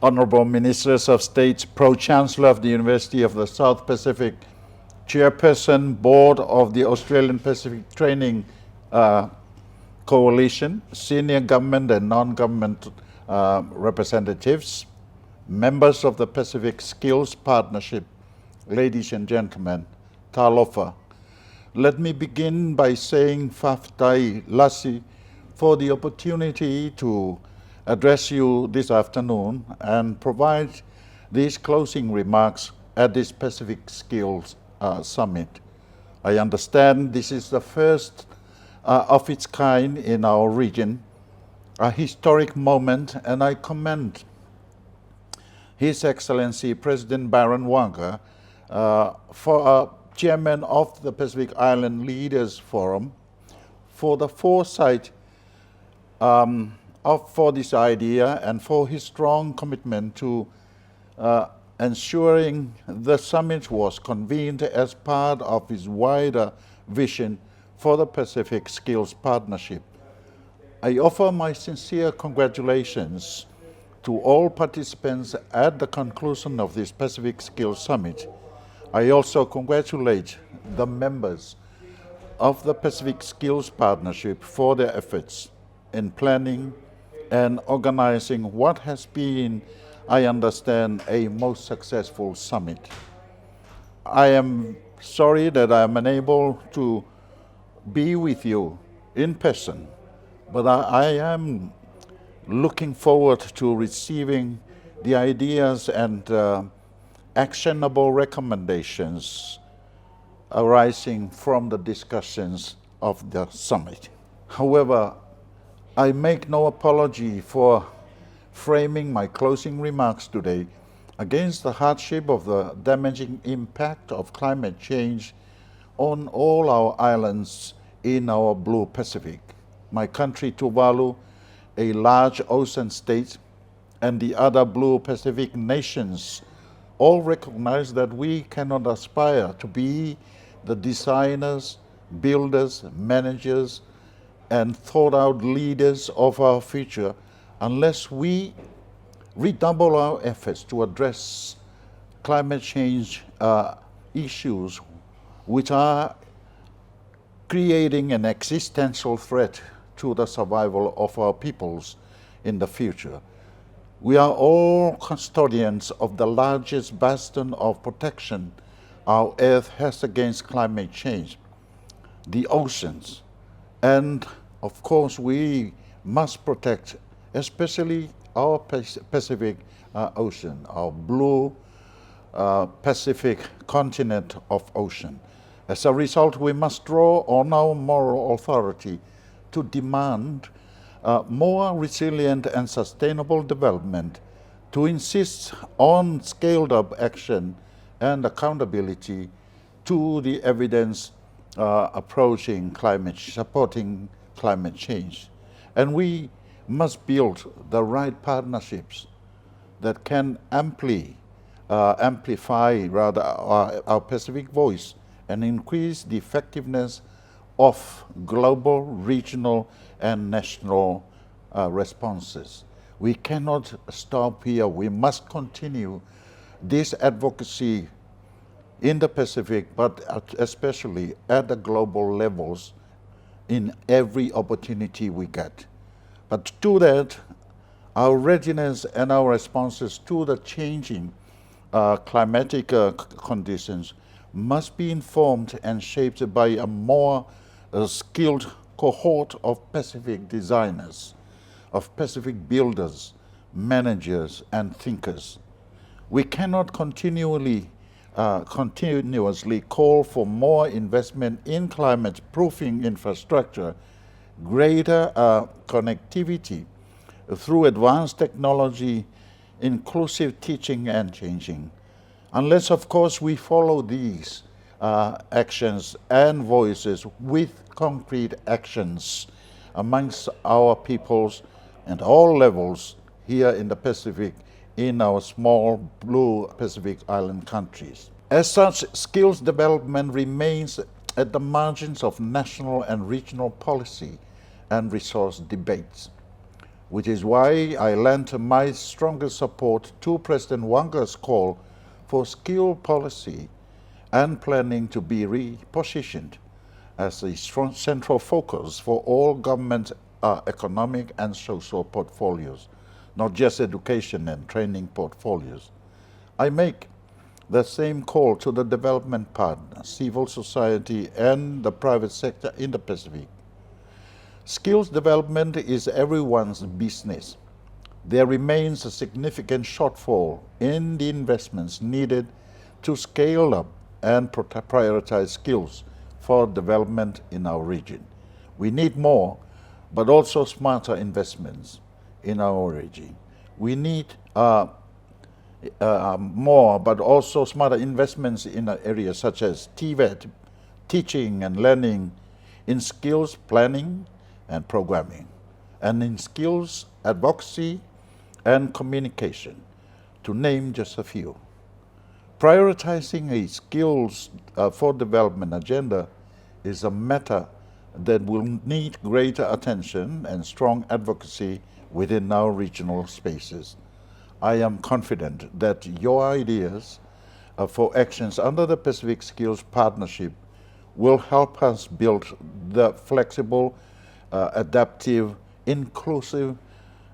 Honorable Ministers of State, Pro-Chancellor of the University of the South Pacific, Chairperson, Board of the Australian Pacific Training Coalition, senior government and non-government representatives, members of the Pacific Skills Partnership, ladies and gentlemen, talofa. Let me begin by saying Faftai Lassi for the opportunity to address you this afternoon and provide these closing remarks at this Pacific Skills Summit. I understand this is the first of its kind in our region, a historic moment, and I commend His Excellency President Baron Waqa for Chairman of the Pacific Island Leaders Forum for the foresight for this idea and for his strong commitment to ensuring the summit was convened as part of his wider vision for the Pacific Skills Partnership. I offer my sincere congratulations to all participants at the conclusion of this Pacific Skills Summit. I also congratulate the members of the Pacific Skills Partnership for their efforts in planning and organizing what has been, I understand, a most successful summit. I am sorry that I am unable to be with you in person, but I am looking forward to receiving the ideas and actionable recommendations arising from the discussions of the summit. However, I make no apology for framing my closing remarks today against the hardship of the damaging impact of climate change on all our islands in our Blue Pacific. My country, Tuvalu, a large ocean state, and the other Blue Pacific nations all recognize that we cannot aspire to be the designers, builders, managers, and thought-out leaders of our future unless we redouble our efforts to address climate change issues which are creating an existential threat to the survival of our peoples in the future. We are all custodians of the largest bastion of protection our Earth has against climate change, the oceans. And of course, we must protect especially our Pacific Ocean, our blue Pacific continent of ocean. As a result, we must draw on our moral authority to demand more resilient and sustainable development, to insist on scaled-up action and accountability to the evidence supporting climate change. And we must build the right partnerships that can amplify our Pacific voice and increase the effectiveness of global, regional, and national responses. We cannot stop here. We must continue this advocacy in the Pacific, but especially at the global levels in every opportunity we get. But to do that, our readiness and our responses to the changing climatic conditions must be informed and shaped by a more skilled cohort of Pacific designers, of Pacific builders, managers, and thinkers. We cannot continuously call for more investment in climate-proofing infrastructure, greater connectivity through advanced technology, inclusive teaching and changing, unless, of course, we follow these actions and voices with concrete actions amongst our peoples and all levels here in the Pacific, in our small blue Pacific Island countries. As such, skills development remains at the margins of national and regional policy and resource debates. which is why I lent my strongest support to President Waqa's call for skill policy and planning to be repositioned as a strong central focus for all government economic and social portfolios, not just education and training portfolios. I make the same call to the development partners, civil society, and the private sector in the Pacific. Skills development is everyone's business. There remains a significant shortfall in the investments needed to scale up and prioritize skills for development in our region. We need more, but also smarter investments in our region. We need more, but also smarter investments in areas such as TVET, teaching and learning, in skills planning and programming, and in skills advocacy and communication, to name just a few. Prioritizing a skills for development agenda is a matter that will need greater attention and strong advocacy within our regional spaces. I am confident that your ideas for actions under the Pacific Skills Partnership will help us build the flexible, adaptive, inclusive,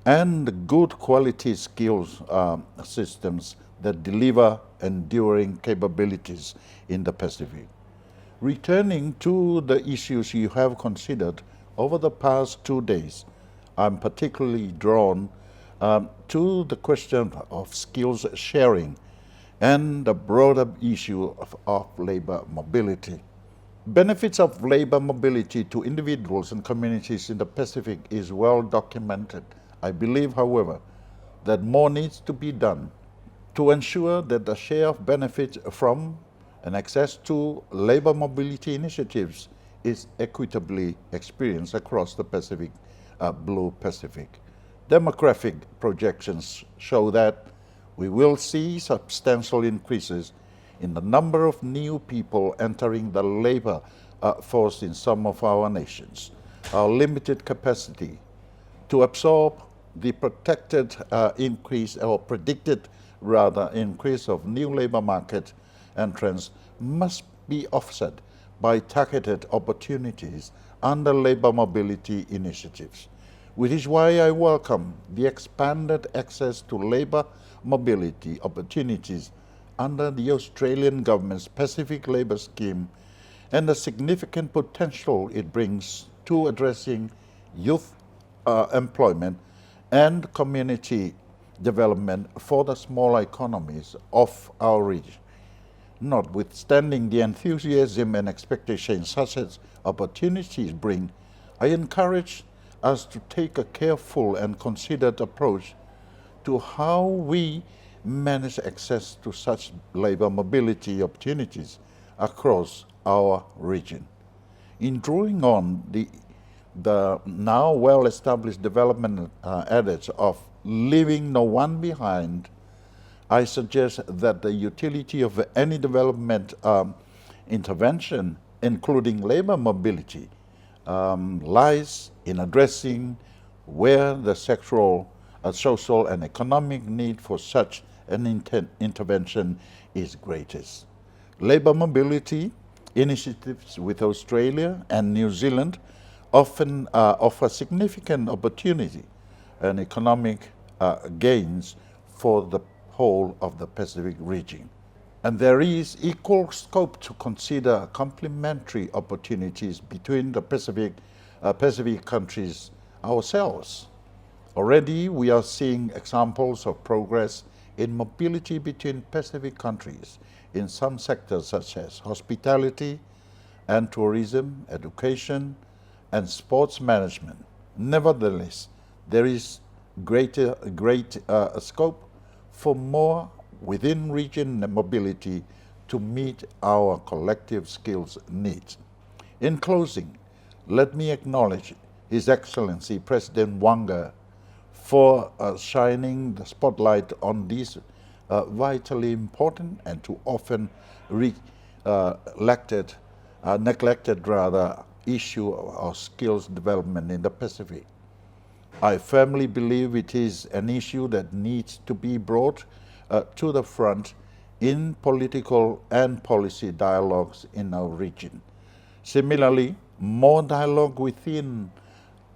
and good quality skills systems that deliver enduring capabilities in the Pacific. Returning to the issues you have considered over the past 2 days, I'm particularly drawn to the question of skills sharing and the broader issue of labor mobility. Benefits of labor mobility to individuals and communities in the Pacific is well documented. I believe, however, that more needs to be done to ensure that the share of benefits from and access to labor mobility initiatives is equitably experienced across the Pacific, Blue Pacific. Demographic projections show that we will see substantial increases in the number of new people entering the labor force in some of our nations. Our limited capacity to absorb the predicted increase of new labor market entrants must be offset by targeted opportunities under labor mobility initiatives, which is why I welcome the expanded access to labor mobility opportunities under the Australian government's Pacific Labour Scheme and the significant potential it brings to addressing youth employment and community development for the small economies of our region. Notwithstanding the enthusiasm and expectations such as opportunities bring, I encourage us to take a careful and considered approach to how we manage access to such labor mobility opportunities across our region. In drawing on the now well-established development adage of leaving no one behind, I suggest that the utility of any development intervention, including labor mobility, lies in addressing where the social and economic need for such an intervention is greatest. Labor mobility initiatives with Australia and New Zealand often offer significant opportunity and economic gains for the whole of the Pacific region. And there is equal scope to consider complementary opportunities between the Pacific countries ourselves. Already we are seeing examples of progress in mobility between Pacific countries in some sectors such as hospitality and tourism, education, and sports management. Nevertheless, there is great scope for more within region mobility to meet our collective skills needs. In closing, let me acknowledge His Excellency President Waqa for shining the spotlight on these vitally important and too often neglected issue of skills development in the Pacific. I firmly believe it is an issue that needs to be brought to the front in political and policy dialogues in our region. Similarly, more dialogue within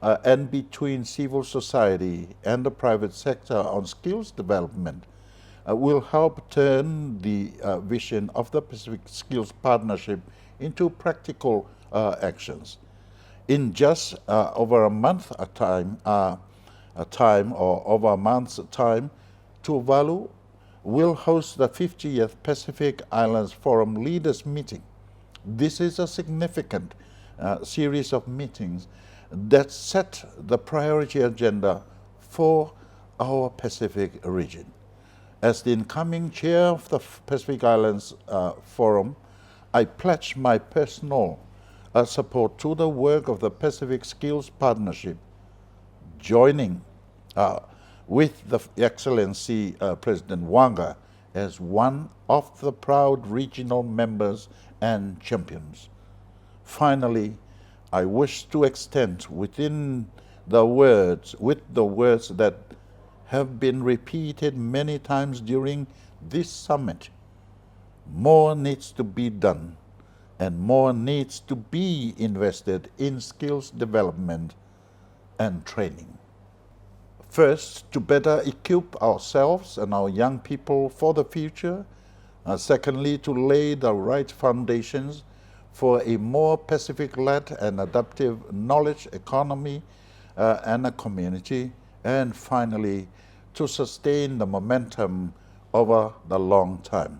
and between civil society and the private sector on skills development will help turn the vision of the Pacific Skills Partnership into practical actions. In just over a month or over a month's time, Tuvalu will host the 50th Pacific Islands Forum Leaders Meeting. This is a significant series of meetings that set the priority agenda for our Pacific region. As the incoming chair of the Pacific Islands Forum, I pledge my personal support to the work of the Pacific Skills Partnership, joining with the Excellency President Waqa as one of the proud regional members and champions. Finally, I wish to extend with the words that have been repeated many times during this summit. More needs to be done and more needs to be invested in skills development and training. First, to better equip ourselves and our young people for the future. Secondly, to lay the right foundations for a more Pacific-led and adaptive knowledge economy and a community. And finally, to sustain the momentum over the long time.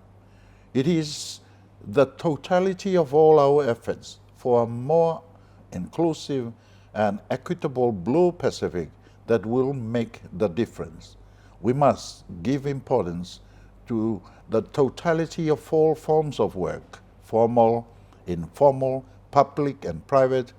It is the totality of all our efforts for a more inclusive and equitable Blue Pacific that will make the difference. We must give importance to the totality of all forms of work, formal, informal, public and private,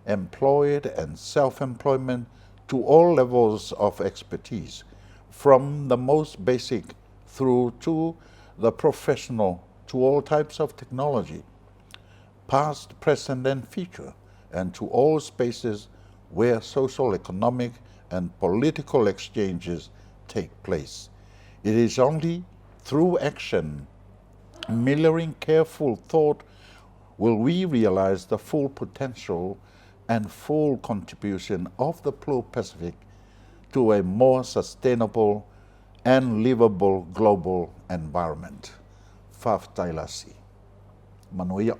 employed and self-employment, to all levels of expertise, from the most basic through to the professional, to all types of technology, past, present and future, and to all spaces where social, economic and political exchanges take place. It is only through action, mirroring careful thought, will we realize the full potential and full contribution of the Blue Pacific to a more sustainable and livable global environment. Faf Tailasi. Manuia.